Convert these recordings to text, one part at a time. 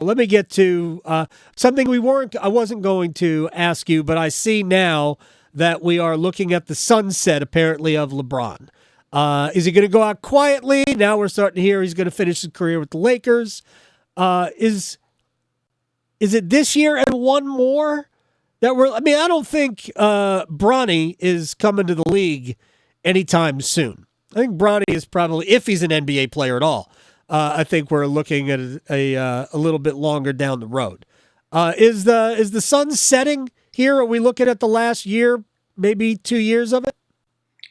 let me get to something I wasn't going to ask you, but I see now that we are looking at the sunset, apparently, of LeBron. Is he going to go out quietly? Now we're starting to hear he's going to finish his career with the Lakers. Is it this year and one more that I don't think Bronny is coming to the league anytime soon. I think Bronny is probably, if he's an NBA player at all, I think we're looking at a little bit longer down the road. Is the sun setting here? Are we looking at the last year, maybe 2 years of it?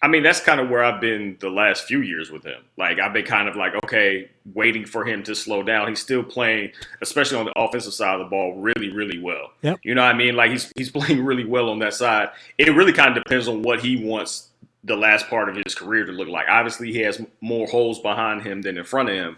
I mean, that's kind of where I've been the last few years with him. Like, I've been kind of like, okay, waiting for him to slow down. He's still playing, especially on the offensive side of the ball, really, really well. Yep. You know what I mean? Like, he's playing really well on that side. It really kind of depends on what he wants the last part of his career to look like. Obviously, he has more holes behind him than in front of him.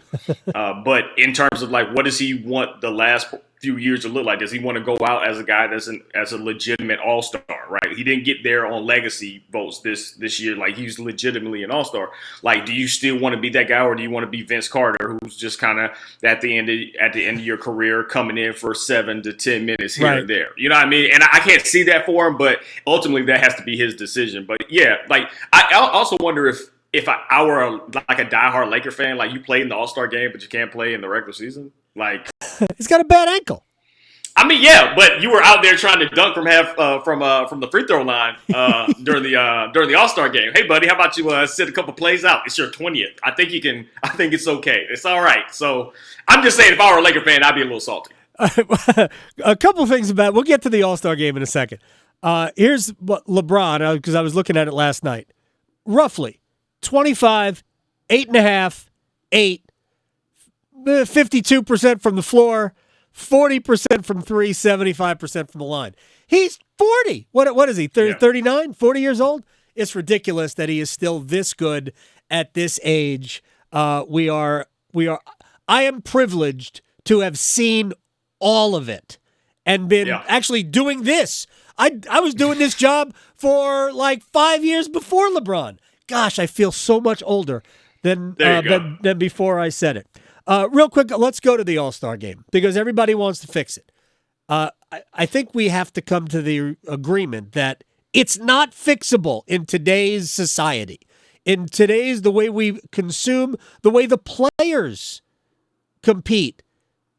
But in terms of, like, what does he want the last few years to look like? Does he want to go out as a guy that's as a legitimate all-star, right? He didn't get there on legacy votes this year. Like, he's legitimately an all-star. Like, do you still want to be that guy, or do you want to be Vince Carter, who's just kind of at the end of your career coming in for 7 to 10 minutes here and there? You know what I mean? And I can't see that for him, but ultimately that has to be his decision. But yeah, like, I also wonder if I were like a diehard Laker fan, like, you played in the All-Star game, but you can't play in the regular season. Like, he's got a bad ankle. I mean, yeah, but you were out there trying to dunk from the free throw line during the All-Star game. Hey, buddy, how about you sit a couple plays out? It's your 20th. I think you can. I think it's okay. It's all right. So I'm just saying, if I were a Laker fan, I'd be a little salty. A couple things about. We'll get to the All-Star game in a second. Here's what LeBron, because I was looking at it last night. Roughly 25, 8.5, 8. 52% from the floor, 40% from three, 75% from the line. He's 40. What is he, 39, 40 years old? It's ridiculous that he is still this good at this age. I am privileged to have seen all of it and been actually doing this. I was doing this job for like 5 years before LeBron. Gosh, I feel so much older than before I said it. Real quick, let's go to the All-Star game because everybody wants to fix it. I think we have to come to the agreement that it's not fixable in today's society. In today's, the way we consume, the way the players compete.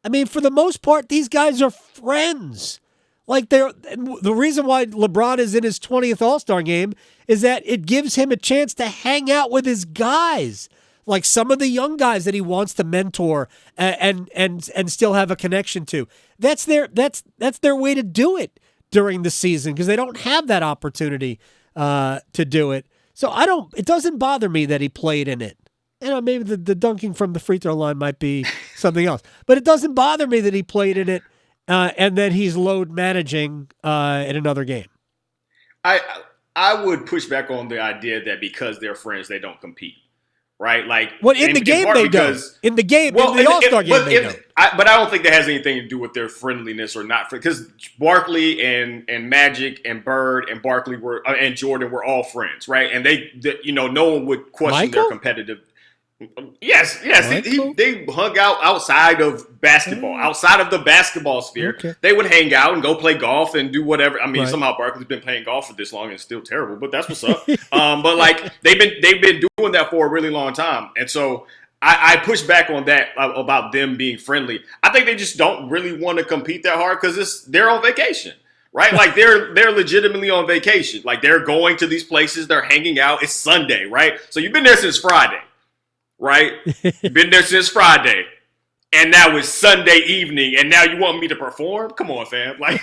I mean, for the most part, these guys are friends. Like, the reason why LeBron is in his 20th All-Star game is that it gives him a chance to hang out with his guys. Like some of the young guys that he wants to mentor and still have a connection to. That's their way to do it during the season because they don't have that opportunity to do it. So it doesn't bother me that he played in it. You know, maybe the dunking from the free throw line might be something else. But it doesn't bother me that he played in it and that he's load managing in another game. I would push back on the idea that because they're friends, they don't compete. Right, like in the game they don't. In the game, in the All-Star game they don't. But I don't think that has anything to do with their friendliness or not. Because Barkley and Magic and Bird and Barkley and Jordan were all friends, right? And no one would question their competitive. Yes. They hung out outside of basketball, outside of the basketball sphere. Okay. They would hang out and go play golf and do whatever. I mean, somehow Barkley's been playing golf for this long and it's still terrible, but that's what's up. But like they've been doing that for a really long time, and so I push back on that about them being friendly. I think they just don't really want to compete that hard because they're on vacation. Right? Like they're legitimately on vacation. Like they're going to these places, they're hanging out. It's Sunday, right? So you've been there since Friday. Right? You've been there since Friday. And now it's Sunday evening, and now you want me to perform? Come on, fam. Like,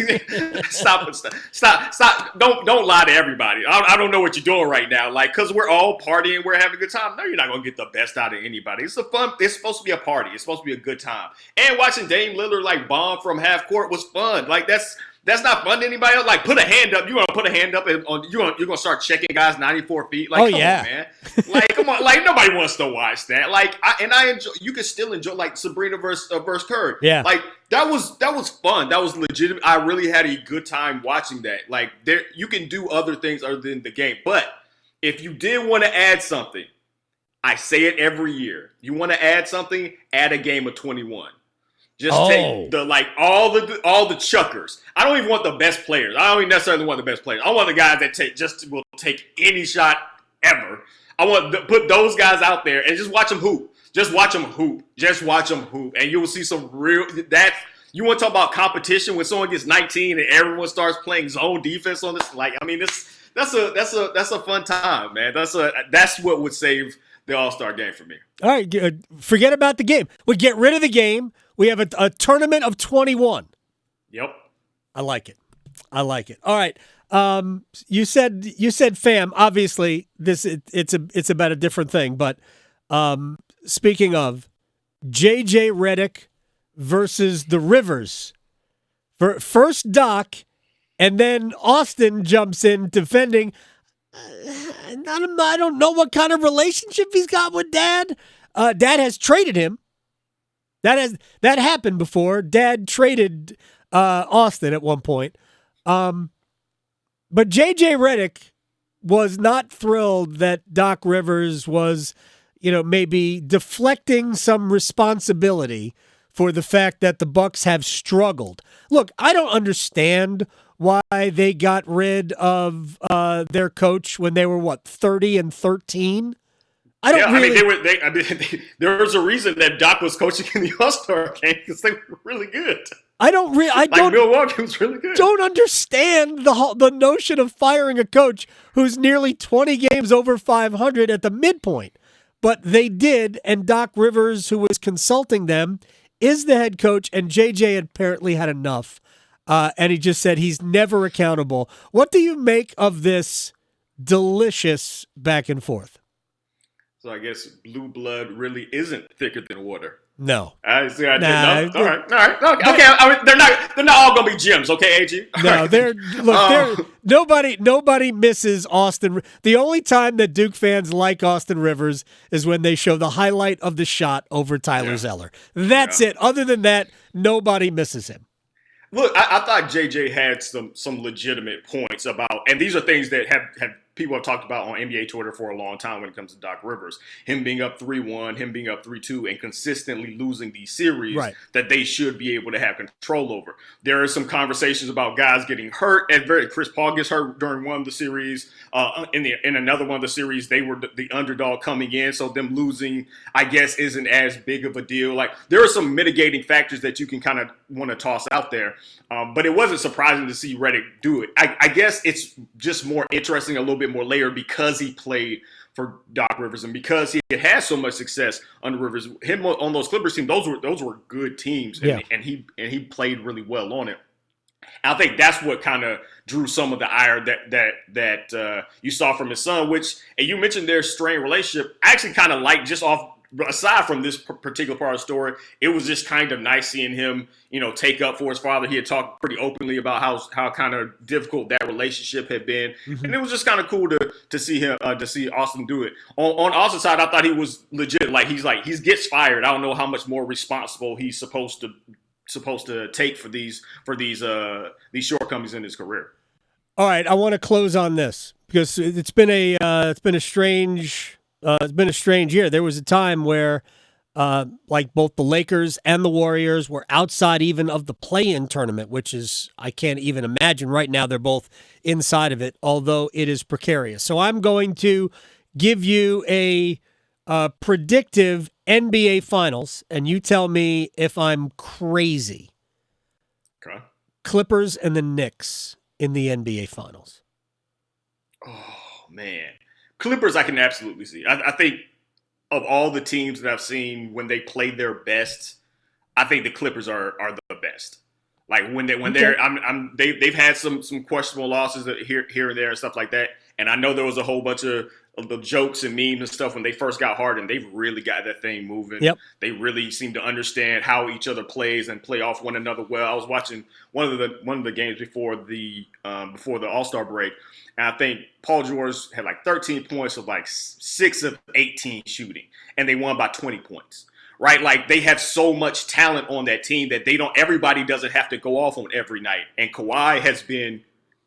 stop. Don't lie to everybody. I don't know what you're doing right now. Like, because we're all partying, we're having a good time. No, you're not going to get the best out of anybody. It's supposed to be a party. It's supposed to be a good time. And watching Dame Lillard, like, bomb from half court was fun. Like, that's not fun to anybody else. Like, put a hand up. You're going to put a hand up, and you're going to start checking guys 94 feet. Like, come on, man. Like, come on. Like, nobody wants to watch that. Like, I enjoy. You can still enjoy, like, Sabrina versus Curry. Yeah. Like, that was fun. That was legitimate. I really had a good time watching that. Like, you can do other things other than the game. But if you did want to add something, I say it every year. You want to add something, add a game of 21. Just take all the chuckers. I don't even want the best players. I don't even necessarily want the best players. I want the guys that will take any shot ever. I want to put those guys out there and just watch them hoop. Just watch them hoop. Just watch them hoop, and you will see some real that. You want to talk about competition when someone gets 19 and everyone starts playing zone defense on this? Like, I mean, that's a fun time, man. That's what would save the All-Star game for me. All right, forget about the game. We get rid of the game. We have a tournament of 21. Yep, I like it. All right. You said fam. Obviously, it's about a different thing. But speaking of JJ Redick versus the Rivers, first Doc, and then Austin jumps in defending. I don't know what kind of relationship he's got with Dad. Dad has traded him. That happened before. Dad traded Austin at one point. But JJ Redick was not thrilled that Doc Rivers was, maybe deflecting some responsibility for the fact that the Bucks have struggled. Look, I don't understand why they got rid of their coach when they were 30-13. There was a reason that Doc was coaching in the All-Star game because they were really good. Milwaukee was really good. Don't understand the notion of firing a coach who's nearly 20 games over 500 at the midpoint. But they did, and Doc Rivers, who was consulting them, is the head coach, and JJ apparently had enough. And he just said he's never accountable. What do you make of this delicious back and forth? So I guess blue blood really isn't thicker than water. No. I see. All right. Okay. I mean, they're not all gonna be gems. Okay, AG. Nobody misses Austin. The only time that Duke fans like Austin Rivers is when they show the highlight of the shot over Tyler Zeller. That's it. Other than that, nobody misses him. Look, I thought JJ had some legitimate points about, and these are things that have people have talked about on NBA Twitter for a long time when it comes to Doc Rivers. Him being up 3-1, him being up 3-2, and consistently losing these series that they should be able to have control over. There are some conversations about guys getting hurt. Chris Paul gets hurt during one of the series. In another one of the series, they were the underdog coming in, so them losing, I guess, isn't as big of a deal. Like, there are some mitigating factors that you can kind of want to toss out there. But it wasn't surprising to see Redick do it. I guess it's just more interesting, a little bit more layered because he played for Doc Rivers and because he had so much success under Rivers. Him on those Clippers teams, those were good teams, and he played really well on it. I think that's what kind of drew some of the ire that you saw from his son. And you mentioned their strained relationship. I actually kind of like, just off. Aside from this particular part of the story, it was just kind of nice seeing him, take up for his father. He had talked pretty openly about how kind of difficult that relationship had been, and it was just kind of cool to see him, to see Austin do it. On Austin's side, I thought he was legit. He gets fired. I don't know how much more responsible he's supposed to take for these shortcomings in his career. All right, I want to close on this because it's been a strange. It's been a strange year. There was a time where, both the Lakers and the Warriors were outside even of the play-in tournament, which is, I can't even imagine. Right now, they're both inside of it, although it is precarious. So I'm going to give you a predictive NBA Finals, and you tell me if I'm crazy. Okay. Clippers and the Knicks in the NBA Finals. Oh, man. Clippers, I can absolutely see. I think of all the teams that I've seen when they play their best, I think the Clippers are the best. Like they've had some questionable losses here and there and stuff like that. And I know there was a whole bunch of the jokes and memes and stuff when they first got Harden. They've really got that thing moving. Yep. They really seem to understand how each other plays and play off one another well. I was watching one of the games before the All-Star break, and I think Paul George had 13 points of 6 of 18 shooting, and they won by 20 points. Right? Like, they have so much talent on that team that everybody doesn't have to go off on every night. And Kawhi has been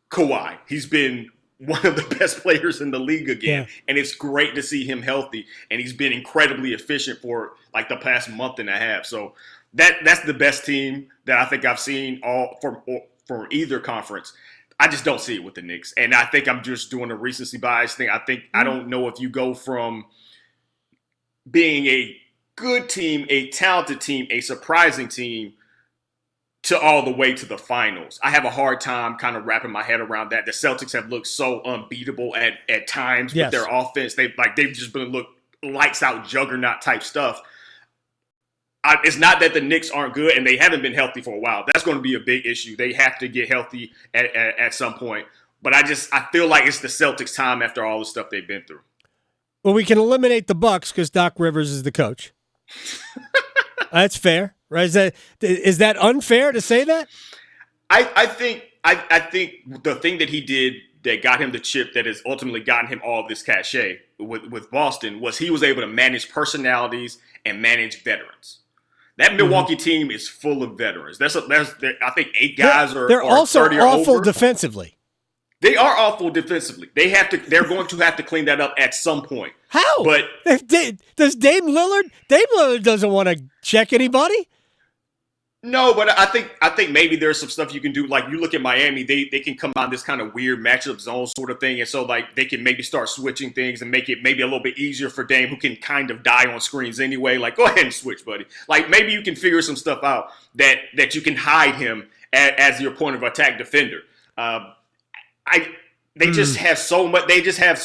Kawhi. He's been one of the best players in the league again. Yeah. And it's great to see him healthy. And he's been incredibly efficient for the past month and a half. So That's the best team that I think I've seen all for either conference. I just don't see it with the Knicks, and I think I'm just doing a recency bias thing. I don't know if you go from being a good team, a talented team, a surprising team, to all the way to the finals. I have a hard time kind of wrapping my head around that. The Celtics have looked so unbeatable at times with their offense. They've just been look lights out juggernaut type stuff. It's not that the Knicks aren't good and they haven't been healthy for a while. That's going to be a big issue. They have to get healthy at some point. But I feel like it's the Celtics' time after all the stuff they've been through. Well, we can eliminate the Bucks because Doc Rivers is the coach. That's fair, right? Is that unfair to say that? I think the thing that he did that got him the chip that has ultimately gotten him all of this cachet with Boston was he was able to manage personalities and manage veterans. That Milwaukee team is full of veterans. I think 8 guys they're also 30 or awful over. Defensively. They are awful defensively. They're going to have to clean that up at some point. How? But does Dame Lillard? Dame Lillard doesn't want to check anybody. No, but I think maybe there's some stuff you can do. Like you look at Miami, they can come on this kind of weird matchup zone sort of thing, and so like they can maybe start switching things and make it maybe a little bit easier for Dame, who can kind of die on screens anyway. Like go ahead and switch, buddy. Like maybe you can figure some stuff out that you can hide him as your point of attack defender. They just have so much. They just have,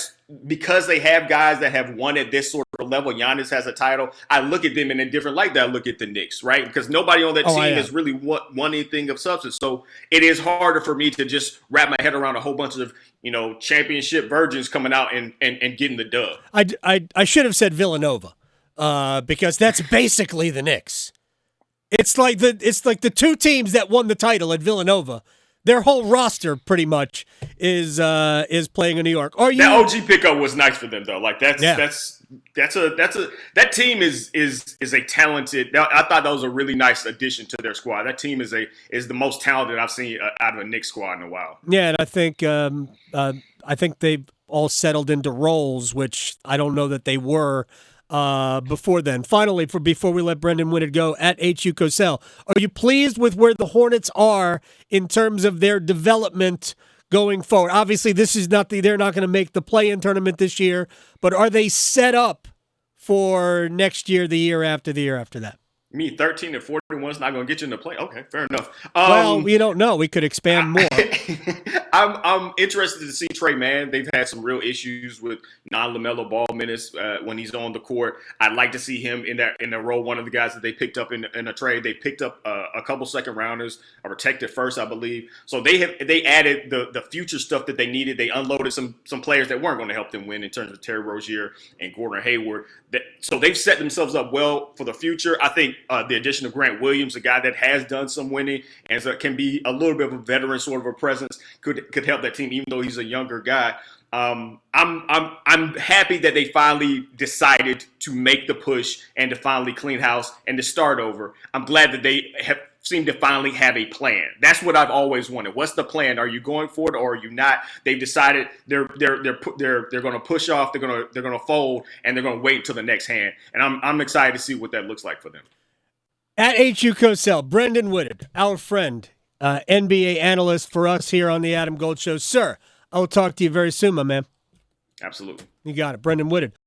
because they have guys that have won at this sort of level. Giannis has a title. I look at them in a different light than I look at the Knicks, right? Because nobody on that team has really won anything of substance. So it is harder for me to just wrap my head around a whole bunch of championship virgins coming out and getting the dub. I should have said Villanova because that's basically the Knicks. It's like the two teams that won the title at Villanova. Their whole roster pretty much is playing in New York. That OG pickup was nice for them though. Like that team is a talented. I thought that was a really nice addition to their squad. That team is the most talented I've seen out of a Knicks squad in a while. Yeah, and I think they've all settled into roles, which I don't know that they were before then. Finally, before we let Brenden Whitted go, at HU Cosell, are you pleased with where the Hornets are in terms of their development going forward? Obviously, they're not going to make the play-in tournament this year, but are they set up for next year, the year after that? Me, 13 and 41 is not going to get you in the play. Okay, fair enough. Well, we don't know. We could expand more. I'm interested to see Trey Mann. They've had some real issues with non-LaMelo Ball minutes when he's on the court. I'd like to see him in the role. One of the guys that they picked up in a trade, they picked up a couple second rounders, a protected first, I believe. So they added the future stuff that they needed. They unloaded some players that weren't going to help them win in terms of Terry Rozier and Gordon Hayward. So they've set themselves up well for the future. I think the addition of Grant Williams, a guy that has done some winning and can be a little bit of a veteran sort of a presence, could help that team, even though he's a younger guy. I'm happy that they finally decided to make the push and to finally clean house and to start over. I'm glad that they seem to finally have a plan. That's what I've always wanted. What's the plan? Are you going for it or are you not? They've decided they're going to push off. They're going to fold and they're going to wait until the next hand. And I'm excited to see what that looks like for them. At HU Cosell, Brenden Whitted, our friend, NBA analyst for us here on the Adam Gold Show. Sir, I will talk to you very soon, my man. Absolutely. You got it. Brenden Whitted.